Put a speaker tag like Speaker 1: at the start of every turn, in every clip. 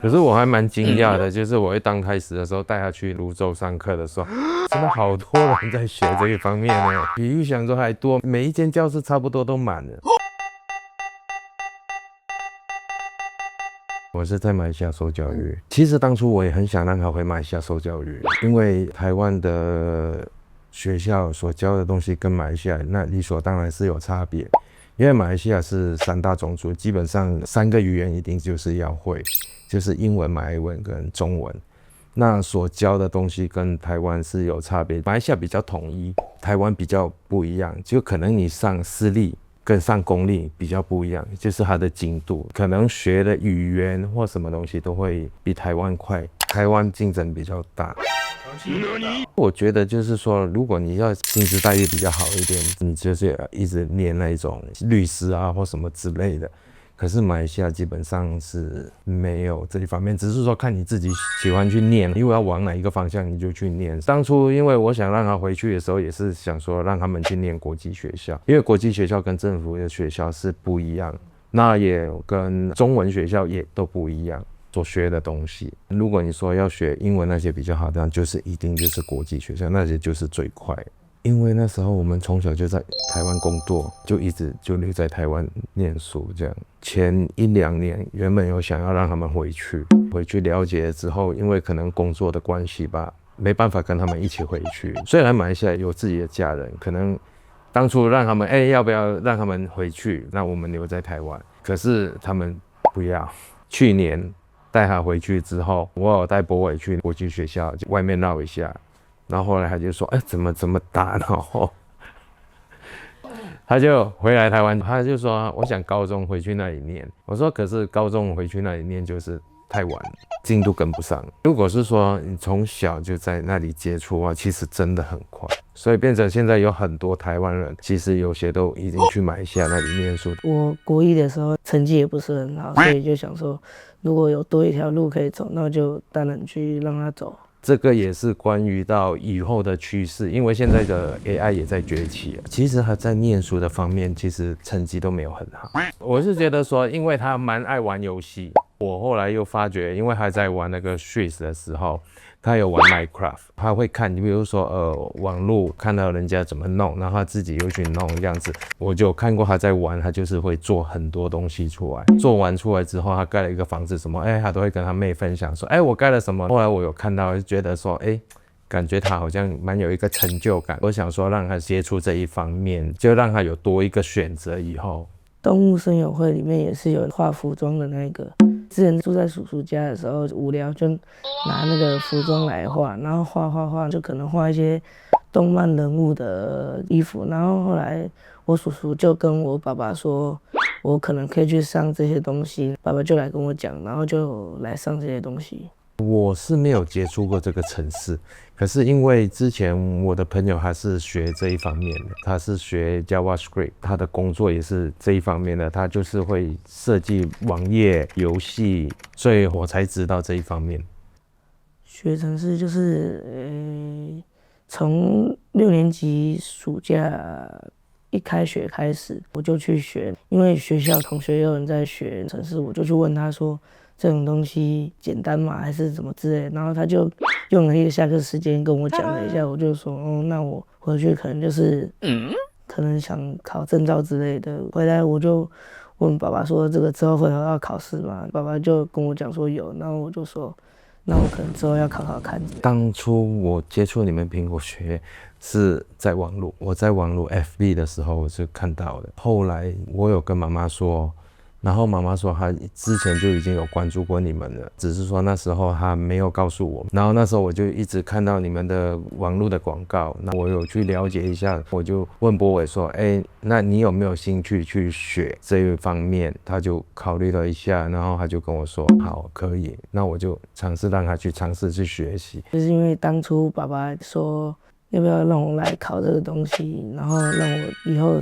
Speaker 1: 可是我还蛮惊讶的，就是我一刚开始的时候带他去泸州上课的时候，真的好多人在学这一方面呢，比预想中还多，每一间教室差不多都满了。我是在马来西亚受教育，其实当初我也很想让他回马来西亚受教育，因为台湾的学校所教的东西跟马来西亚那理所当然是有差别，因为马来西亚是3大种族，基本上3个语言一定就是要会，就是英文、马来文跟中文。那所教的东西跟台湾是有差别，马来西亚比较统一，台湾比较不一样，就可能你上私立跟上公立比较不一样，就是它的精度，可能学的语言或什么东西都会比台湾快，台湾竞争比较大。我觉得就是说，如果你要薪资待遇比较好一点，你就是一直念那一种律师啊或什么之类的。可是马来西亚基本上是没有这一方面，只是说看你自己喜欢去念，因为要往哪一个方向你就去念。当初因为我想让他回去的时候，也是想说让他们去念国际学校，因为国际学校跟政府的学校是不一样，那也跟中文学校也都不一样。所学的东西，如果你说要学英文那些比较好的，就是一定就是国际学校，那些就是最快。因为那时候我们从小就在台湾工作，就一直就留在台湾念书这样。前1、2年原本有想要让他们回去了解之后，因为可能工作的关系吧，没办法跟他们一起回去。虽然马来西亚有自己的家人，可能当初让他们要不要让他们回去，那我们留在台湾，可是他们不要。去年带他回去之后，我有带博伟去国际学校外面绕一下，然后后来他就说，怎么这么大，然后他就回来台湾，他就说我想高中回去那里念。我说可是高中回去那里念就是太晚了，进度跟不上。如果是说你从小就在那里接触啊，其实真的很快。所以变成现在有很多台湾人，其实有些都已经去马来西亚那里念书。
Speaker 2: 我国一的时候成绩也不是很好，所以就想说，如果有多一条路可以走，那我就当然去让他走。
Speaker 1: 这个也是关于到以后的趋势，因为现在的 AI 也在崛起。其实他在念书的方面，其实成绩都没有很好。我是觉得说，因为他蛮爱玩游戏，我后来又发觉，因为他在玩那个 Switch 的时候，他有玩 Minecraft， 他会看，比如说网络看到人家怎么弄，然后他自己又去弄这样子。我就看过他在玩，他就是会做很多东西出来。做完出来之后，他盖了一个房子什么，他都会跟他妹分享说，我盖了什么。后来我有看到，就觉得说，感觉他好像蛮有一个成就感。我想说让他接触这一方面，就让他有多一个选择。以后
Speaker 2: 动物森友会里面也是有画服装的那个。之前住在叔叔家的时候，无聊就拿那个服装来画，然后画，就可能画一些动漫人物的衣服。然后后来我叔叔就跟我爸爸说，我可能可以去上这些东西，爸爸就来跟我讲，然后就来上这些东西。
Speaker 1: 我是没有接触过这个程式，可是因为之前我的朋友他是学这一方面的，他是学 JavaScript， 他的工作也是这一方面的，他就是会设计网页、游戏，所以我才知道这一方面。
Speaker 2: 学程式就是从6年级暑假一开学开始，我就去学，因为学校同学有人在学程式，我就去问他说，这种东西简单吗？还是怎么之类的？然后他就用了一个下课时间跟我讲了一下，我就说，那我回去可能就是可能想考证照之类的。回来我就问爸爸说，这个之后会要考试吗？爸爸就跟我讲说有，然后我就说，那我可能之后要考看。
Speaker 1: 当初我接触你们苹果学是在网络，我在网络 FB 的时候我是看到的。后来我有跟妈妈说，然后妈妈说她之前就已经有关注过你们了，只是说那时候她没有告诉我。然后那时候我就一直看到你们的网络的广告，那我有去了解一下，我就问博伟说，那你有没有兴趣去学这一方面？他就考虑了一下，然后他就跟我说，好，可以。那我就尝试让他去尝试去学习。
Speaker 2: 就是因为当初爸爸说要不要让我来考这个东西，然后让我以后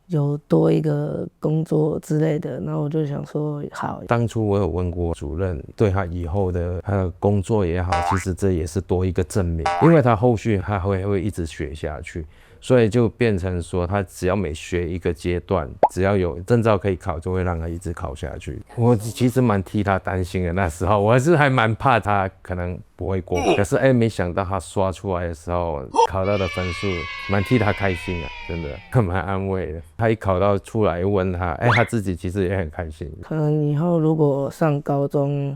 Speaker 2: 有多一个工作之类的，然后我就想说好。
Speaker 1: 当初我有问过主任，对他以后的他的工作也好，其实这也是多一个证明，因为他后续他会一直学下去，所以就变成说他只要每学一个阶段，只要有证照可以考，就会让他一直考下去。我其实蛮替他担心的，那时候我还蛮怕他可能不会过，可是没想到他刷出来的时候考到的分数，蛮替他开心啊，真的蛮安慰的。他一考到出来问他，他自己其实也很开心。
Speaker 2: 可能以后如果上高中，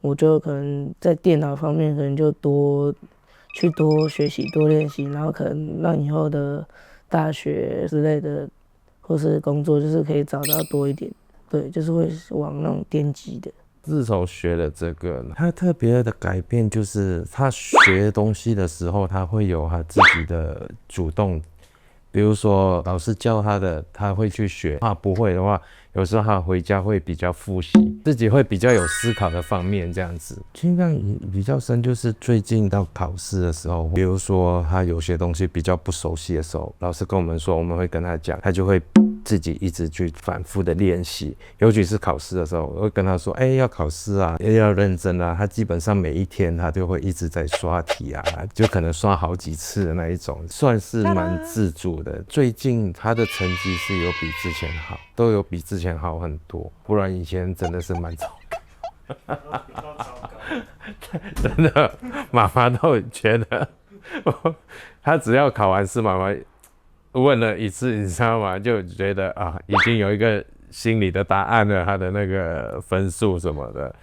Speaker 2: 我就可能在电脑方面可能就多学习多练习，然后可能让以后的大学之类的或是工作就是可以找到多一点，对，就是会往那种电机的。
Speaker 1: 自从学了这个，他特别的改变就是他学东西的时候，他会有他自己的主动。比如说老师教他的，他会去学；他不会的话，有时候他回家会比较复习，自己会比较有思考的方面这样子。印象比较深就是最近到考试的时候，比如说他有些东西比较不熟悉的时候，老师跟我们说，我们会跟他讲，他就会自己一直去反复的练习。尤其是考试的时候，我会跟他说，要考试啊，要认真啊。他基本上每一天他就会一直在刷题啊，就可能刷好几次的那一种，算是蛮自主的。最近他的成绩是有比之前好，都有比之前好很多，不然以前真的是蛮糟糕。真的，妈妈都觉得他只要考完试，妈妈问了一次，你知道吗？就觉得已经有一个心里的答案了，他的那个分数什么的。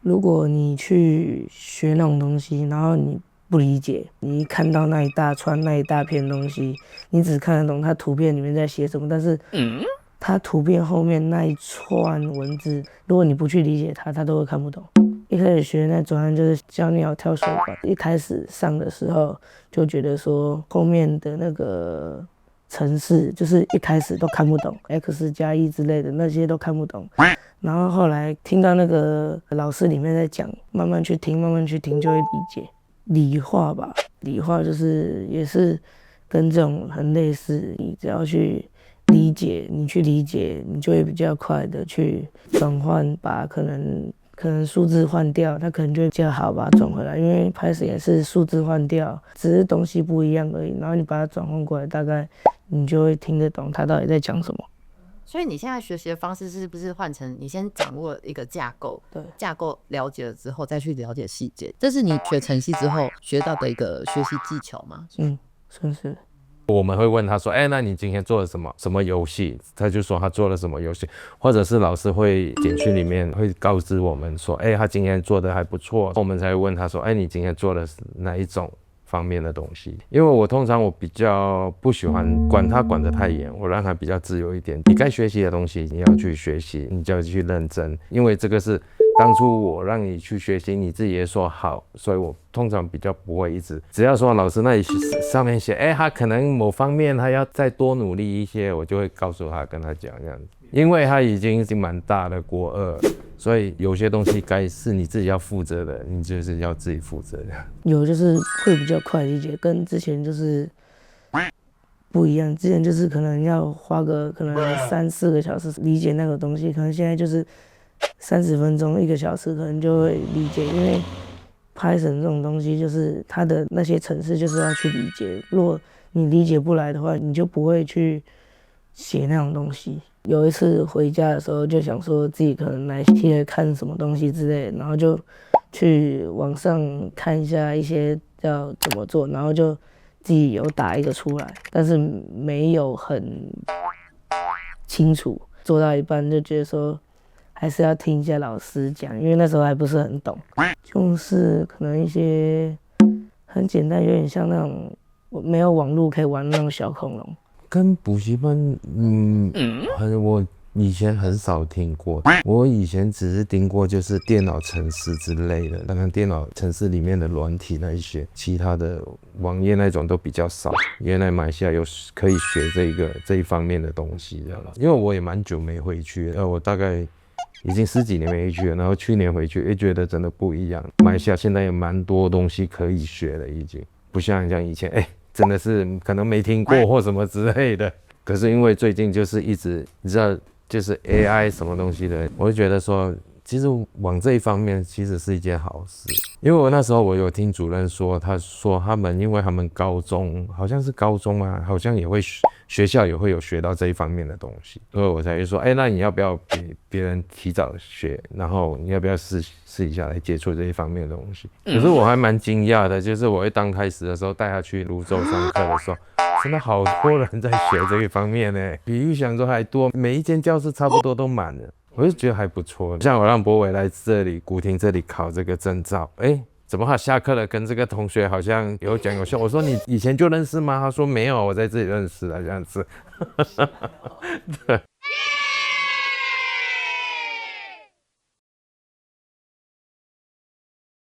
Speaker 2: 如果你去学那种东西，然后你不理解，你一看到那一大串那一大片东西，你只看得懂它图片里面在写什么，但是它图片后面那一串文字，如果你不去理解它，它都会看不懂。一开始学那专案就是教你要跳水管，一开始上的时候就觉得说后面的那个程式就是一开始都看不懂 ，x+1 之类的那些都看不懂。然后后来听到那个老师里面在讲，慢慢去听就会理解。理化吧，理化就是也是跟这种很类似，你只要去理解，你就会比较快的去转换，把可能数字换掉，它可能就会比较好把它转回来，因为 Python 也是数字换掉，只是东西不一样而已，然后你把它转换过来，大概你就会听得懂它到底在讲什么。
Speaker 3: 所以你现在学习的方式是不是换成你先掌握一个架构，
Speaker 2: 对，
Speaker 3: 架构了解了之后再去了解细节，这是你学程系之后学到的一个学习技巧吗？
Speaker 2: 算是。
Speaker 1: 我们会问他说，那你今天做了什么游戏？他就说他做了什么游戏，或者是老师会简讯里面会告知我们说，他今天做的还不错，我们才会问他说，你今天做的是哪一种方面的东西？因为我通常比较不喜欢管他管得太严，我让他比较自由一点。你该学习的东西你要去学习，你就要去认真，因为这个是当初我让你去学习，你自己也说好，所以我通常比较不会一直，只要说老师那里上面写，他可能某方面他要再多努力一些，我就会告诉他，跟他讲这样子，因为他已经蛮大的国二，所以有些东西该是你自己要负责的，你就是要自己负责的。
Speaker 2: 有就是会比较快理解，跟之前就是不一样，之前就是可能要花个可能3-4个小时理解那个东西，可能现在就是30分钟1个小时可能就会理解，因为 Python 这种东西就是它的那些程式就是要去理解，如果你理解不来的话，你就不会去写那种东西。有一次回家的时候就想说自己可能来贴看什么东西之类的，然后就去网上看一下一些要怎么做，然后就自己有打一个出来，但是没有很清楚，做到一半就觉得说还是要听一下老师讲，因为那时候还不是很懂，就是可能一些很简单，有点像那种没有网络可以玩那种小恐龙。
Speaker 1: 跟补习班，我以前很少听过，我以前只是听过就是电脑程式之类的，当然电脑程式里面的软体那一些，其他的网页那种都比较少。原来马来西亚有可以学这一方面的东西的了，因为我也蛮久没回去了，我大概已经10几年没回去了，然后去年回去，觉得真的不一样。马来西亚现在有蛮多东西可以学了，已经不像以前，真的是可能没听过或什么之类的。可是因为最近就是一直你知道就是 AI 什么东西的，我就觉得说其实往这一方面其实是一件好事，因为我那时候我有听主任说，他说他们因为他们高中好像是高中啊，好像也会学校也会有学到这一方面的东西，所以我才会说，那你要不要比别人提早学，然后你要不要试一下来接触这一方面的东西？可是我还蛮惊讶的，就是我刚开始的时候带他去泸州上课的时候，真的好多人在学这一方面呢，比预想中还多，每一间教室差不多都满了。我就觉得还不错，像我让博伟来这里古亭这里考这个证照，怎么他下课了跟这个同学好像有讲有笑？我说你以前就认识吗？他说没有，我在这里认识的这样子。对，